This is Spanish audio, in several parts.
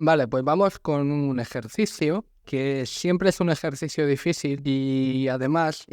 Vale, pues vamos con un ejercicio que siempre es un ejercicio difícil y además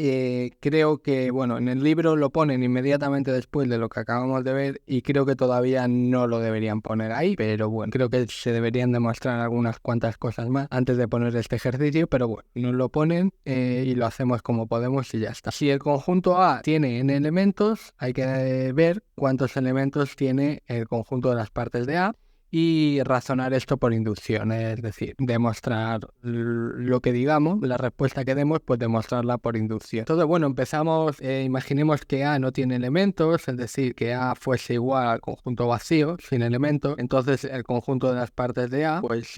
creo que, bueno, en el libro lo ponen inmediatamente después de lo que acabamos de ver y creo que todavía no lo deberían poner ahí, pero bueno, creo que se deberían demostrar algunas cuantas cosas más antes de poner este ejercicio, pero bueno, nos lo ponen y lo hacemos como podemos y ya está. Si el conjunto A tiene n elementos, hay que ver cuántos elementos tiene el conjunto de las partes de A y razonar esto por inducción, es decir, demostrar lo que digamos, la respuesta que demos, pues demostrarla por inducción. Entonces, bueno, empezamos, imaginemos que A no tiene elementos, es decir, que A fuese igual al conjunto vacío, sin elementos, entonces el conjunto de las partes de A, pues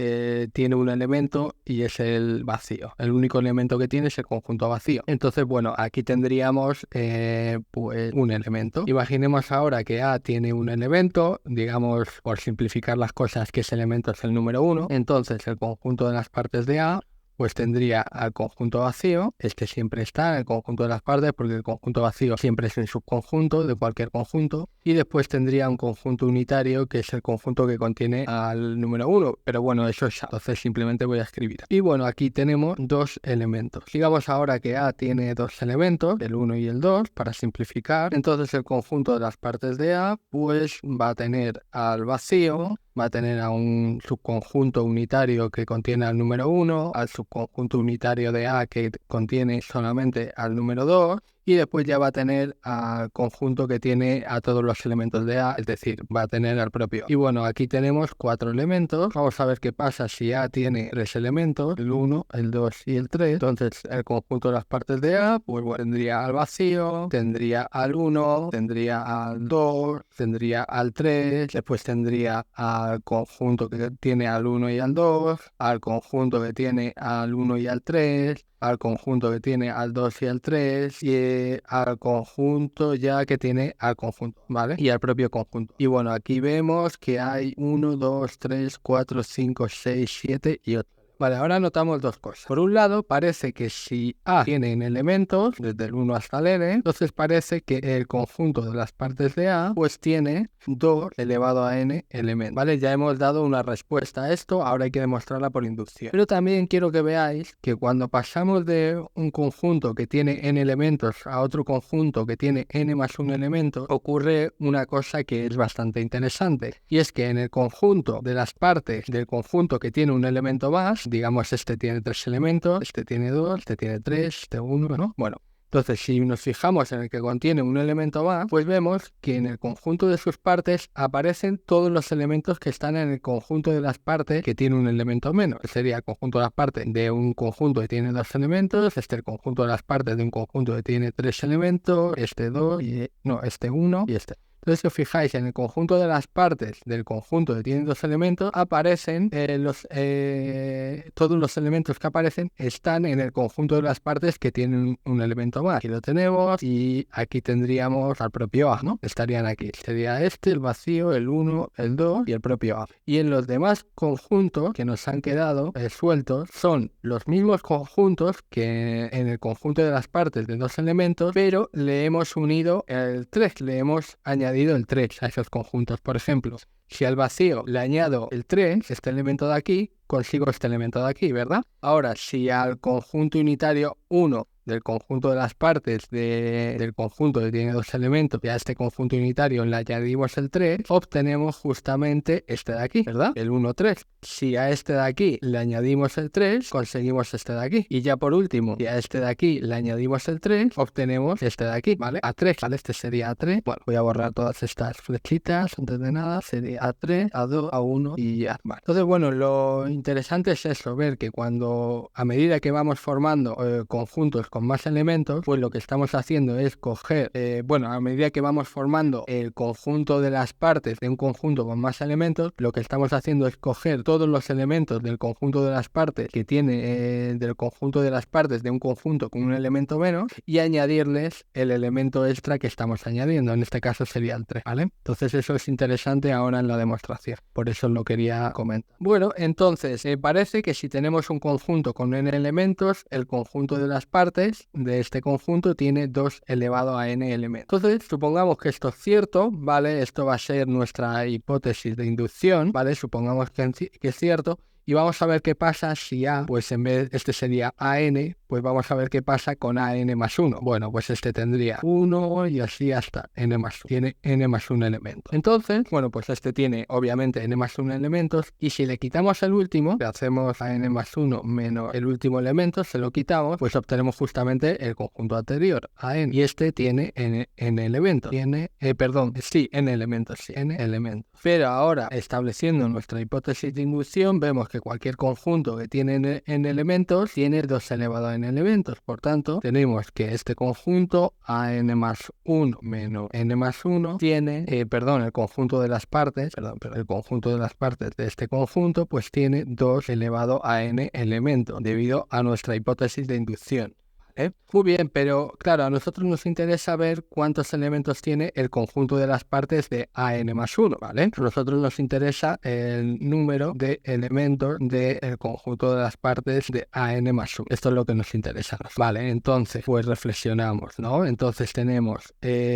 tiene un elemento y es el vacío. El único elemento que tiene es el conjunto vacío. Entonces, bueno, aquí tendríamos pues un elemento. Imaginemos ahora que A tiene un elemento, digamos, por simplificar las cosas, que ese elemento es el número 1, entonces el conjunto de las partes de A pues tendría al conjunto vacío, este siempre está en el conjunto de las partes porque el conjunto vacío siempre es un subconjunto de cualquier conjunto, y después tendría un conjunto unitario que es el conjunto que contiene al número 1, pero bueno, eso es, entonces simplemente voy a escribir. Y bueno, aquí tenemos dos elementos. Digamos ahora que A tiene dos elementos, el 1 y el 2, para simplificar, entonces el conjunto de las partes de A pues va a tener al vacío, va a tener a un subconjunto unitario que contiene al número 1, al subconjunto unitario de A que contiene solamente al número 2, y después ya va a tener al conjunto que tiene a todos los elementos de A, es decir, va a tener al propio. Y bueno, aquí tenemos 4 elementos. Vamos a ver qué pasa si A tiene 3 elementos, el 1, el 2 y el 3. Entonces el conjunto de las partes de A, pues bueno, tendría al vacío, tendría al 1, tendría al 2, tendría al 3, después tendría al conjunto que tiene al 1 y al 2, al conjunto que tiene al 1 y al 3, al conjunto que tiene al 2 y al 3, y al conjunto ya que tiene al conjunto, ¿vale? Y al propio conjunto. Y bueno, aquí vemos que hay 1, 2, 3, 4, 5, 6, 7 y 8. Vale, ahora notamos dos cosas. Por un lado, parece que si A tiene elementos, desde el 1 hasta el n, entonces parece que el conjunto de las partes de A, pues tiene 2 elevado a n elementos. Vale, ya hemos dado una respuesta a esto, ahora hay que demostrarla por inducción. Pero también quiero que veáis que cuando pasamos de un conjunto que tiene n elementos a otro conjunto que tiene n más un elemento, ocurre una cosa que es bastante interesante. Y es que en el conjunto de las partes del conjunto que tiene un elemento más, digamos, este tiene 3 elementos, este tiene 2, este tiene 3, este 1, ¿no? Bueno, entonces si nos fijamos en el que contiene un elemento más, pues vemos que en el conjunto de sus partes aparecen todos los elementos que están en el conjunto de las partes que tiene un elemento menos. Sería el conjunto de las partes de un conjunto que tiene 2 elementos, el conjunto de las partes de un conjunto que tiene 3 elementos, este 2, este 1 y este. Entonces, si os fijáis en el conjunto de las partes del conjunto que tiene 2 elementos, aparecen todos los elementos que aparecen están en el conjunto de las partes que tienen un elemento más. Aquí lo tenemos y aquí tendríamos al propio A, ¿no? Estarían aquí. Sería este, el vacío, el 1, el 2 y el propio A. Y en los demás conjuntos que nos han quedado sueltos son los mismos conjuntos que en el conjunto de las partes de 2 elementos, pero le hemos unido el 3, le hemos añadido el 3 a esos conjuntos. Por ejemplo, si al vacío le añado el 3, este elemento de aquí, consigo este elemento de aquí, ¿verdad? Ahora, si al conjunto unitario 1 del conjunto de las partes del conjunto que tiene 2 elementos, y a este conjunto unitario le añadimos el 3, obtenemos justamente este de aquí, ¿verdad? El 1, 3. Si a este de aquí le añadimos el 3, conseguimos este de aquí. Y ya por último, si a este de aquí le añadimos el 3, obtenemos este de aquí, ¿vale? A3, ¿vale? Este sería A3. Bueno, voy a borrar todas estas flechitas antes de nada. Sería A3, A2, A1 y ya. Vale. Entonces, bueno, lo interesante es eso, ver que cuando, a medida que vamos formando conjuntos con más elementos, pues lo que estamos haciendo es coger, a medida que vamos formando el conjunto de las partes de un conjunto con más elementos, lo que estamos haciendo es coger todos los elementos del conjunto de las partes que tiene del conjunto de las partes de un conjunto con un elemento menos y añadirles el elemento extra que estamos añadiendo, en este caso sería el 3, ¿vale? Entonces eso es interesante ahora en la demostración, por eso lo quería comentar. Bueno, entonces parece que si tenemos un conjunto con n elementos, el conjunto de las partes partes de este conjunto tiene 2 elevado a n elementos. Entonces, supongamos que esto es cierto, ¿vale? Esto va a ser nuestra hipótesis de inducción, ¿vale? Supongamos que es cierto. Y vamos a ver qué pasa si A, pues en vez, este sería AN, pues vamos a ver qué pasa con AN más 1. Bueno, pues este tendría 1 y así hasta N más 1. Tiene N más 1 elementos. Entonces, bueno, pues este tiene obviamente N más 1 elementos. Y si le quitamos el último, le hacemos a N más 1 menos el último elemento, se lo quitamos, pues obtenemos justamente el conjunto anterior, AN. Y este tiene N elementos. Tiene, N elementos, sí, N elementos. Pero ahora, estableciendo nuestra hipótesis de inducción, vemos que cualquier conjunto que tiene n elementos tiene 2 elevado a n elementos. Por tanto, tenemos que este conjunto AN más 1 menos N más 1 tiene, el conjunto de las partes, el conjunto de las partes de este conjunto, pues tiene 2 elevado a n elementos, debido a nuestra hipótesis de inducción. Muy bien, pero claro, a nosotros nos interesa ver cuántos elementos tiene el conjunto de las partes de AN más 1, ¿vale? A nosotros nos interesa el número de elementos del conjunto de las partes de AN más 1. Esto es lo que nos interesa, ¿vale? Entonces, pues reflexionamos, ¿no? Entonces tenemos,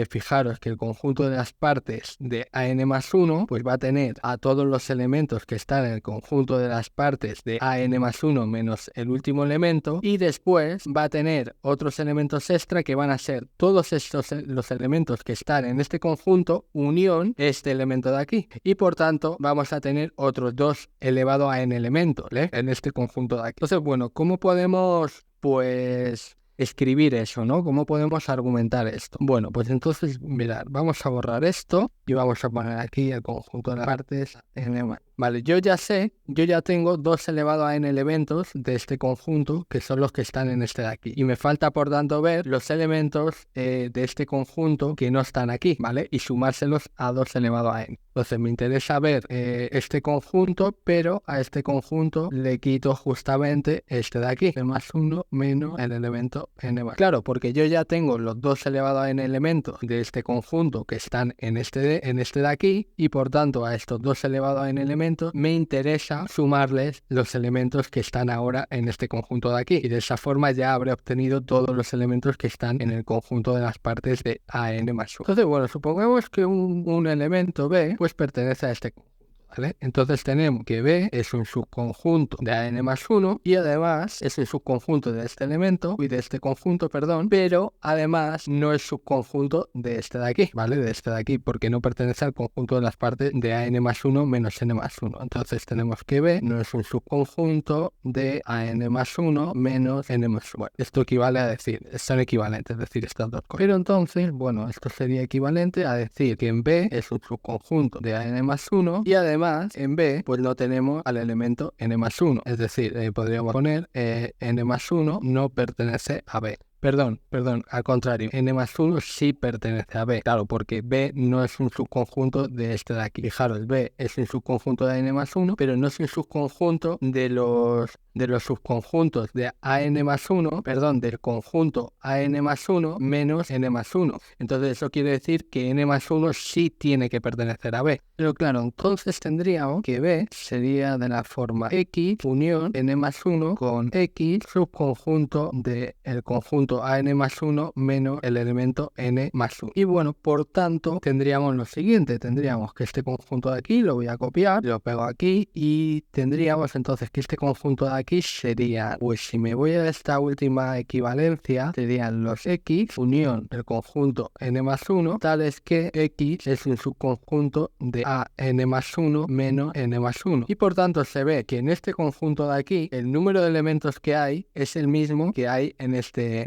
fijaros que el conjunto de las partes de AN más 1, pues va a tener a todos los elementos que están en el conjunto de las partes de AN más 1 menos el último elemento, y después va a tener otros elementos extra que van a ser todos estos los elementos que están en este conjunto unión este elemento de aquí, y por tanto vamos a tener otros 2 elevado a n elementos en este conjunto de aquí. Entonces, bueno, ¿cómo podemos pues escribir eso, ¿no? ¿Cómo podemos argumentar esto? Bueno, pues entonces, mirad, vamos a borrar esto y vamos a poner aquí el conjunto de las partes n. Vale, yo ya tengo 2 elevado a n elementos de este conjunto, que son los que están en este de aquí. Y me falta, por tanto, ver los elementos de este conjunto que no están aquí, ¿vale? Y sumárselos a 2 elevado a n. Entonces me interesa ver este conjunto, pero a este conjunto le quito justamente este de aquí, n más 1 menos el elemento n más. Claro, porque yo ya tengo los 2 elevado a n elementos de este conjunto que están en este de aquí, y por tanto a estos 2 elevado a n elementos me interesa sumarles los elementos que están ahora en este conjunto de aquí, y de esa forma ya habré obtenido todos los elementos que están en el conjunto de las partes de AN más 1. Entonces, bueno, supongamos que un elemento B pues pertenece a este conjunto, ¿vale? Entonces tenemos que B es un subconjunto de AN más 1 y además es un subconjunto de este elemento y de este conjunto, pero además no es subconjunto de este de aquí, ¿vale? De este de aquí, porque no pertenece al conjunto de las partes de AN más 1 menos N más 1. Entonces tenemos que B no es un subconjunto de AN más 1 menos N más 1. Bueno, esto equivale a decir, son equivalentes, es decir, estas dos cosas. Pero entonces, bueno, esto sería equivalente a decir que en B es un subconjunto de AN más 1 y además en B pues no tenemos al elemento n más 1, es decir, podríamos poner n más 1 no pertenece a B. Perdón, al contrario, n más 1 sí pertenece a B, claro, porque B no es un subconjunto de este de aquí. Fijaros, B es un subconjunto de n más 1, pero no es un subconjunto de los subconjuntos de AN más 1, del conjunto AN más 1 menos N más 1. Entonces eso quiere decir que N más 1 sí tiene que pertenecer a B. Pero claro, entonces tendríamos que B sería de la forma X unión N más 1 con X subconjunto del conjunto AN más 1 menos el elemento N más 1. Y bueno, por tanto, tendríamos lo siguiente. Tendríamos que este conjunto de aquí lo voy a copiar, lo pego aquí y tendríamos entonces que este conjunto de aquí sería, pues si me voy a esta última equivalencia, serían los X unión el conjunto N más 1, tales que X es un subconjunto de AN más 1 menos N más 1. Y por tanto se ve que en este conjunto de aquí, el número de elementos que hay es el mismo que hay en este,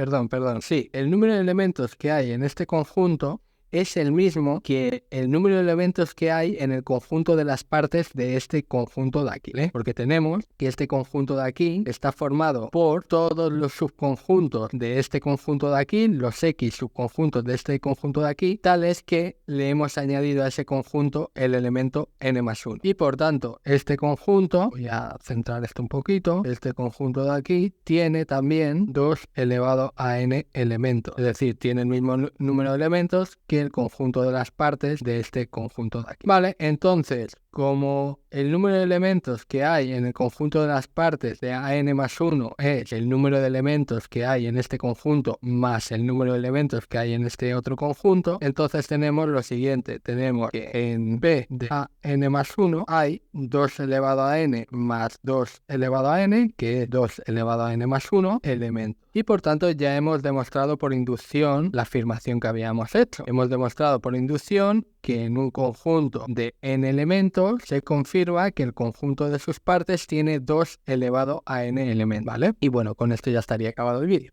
el número de elementos que hay en este conjunto es el mismo que el número de elementos que hay en el conjunto de las partes de este conjunto de aquí, ¿eh? Porque tenemos que este conjunto de aquí está formado por todos los subconjuntos de este conjunto de aquí, los X subconjuntos de este conjunto de aquí, tales que le hemos añadido a ese conjunto el elemento n más 1. Y por tanto, este conjunto, voy a centrar esto un poquito, este conjunto de aquí tiene también 2 elevado a n elementos, es decir, tiene el mismo número de elementos que el conjunto de las partes de este conjunto de aquí. Vale, entonces, como el número de elementos que hay en el conjunto de las partes de AN más 1 es el número de elementos que hay en este conjunto más el número de elementos que hay en este otro conjunto, entonces tenemos lo siguiente. Tenemos que en B de AN más 1 hay 2 elevado a n más 2 elevado a n, que es 2 elevado a n más 1 elementos. Y por tanto ya hemos demostrado por inducción la afirmación que habíamos hecho. Hemos demostrado por inducción que en un conjunto de n elementos se confirma que el conjunto de sus partes tiene 2 elevado a n elementos, ¿vale? Y bueno, con esto ya estaría acabado el vídeo.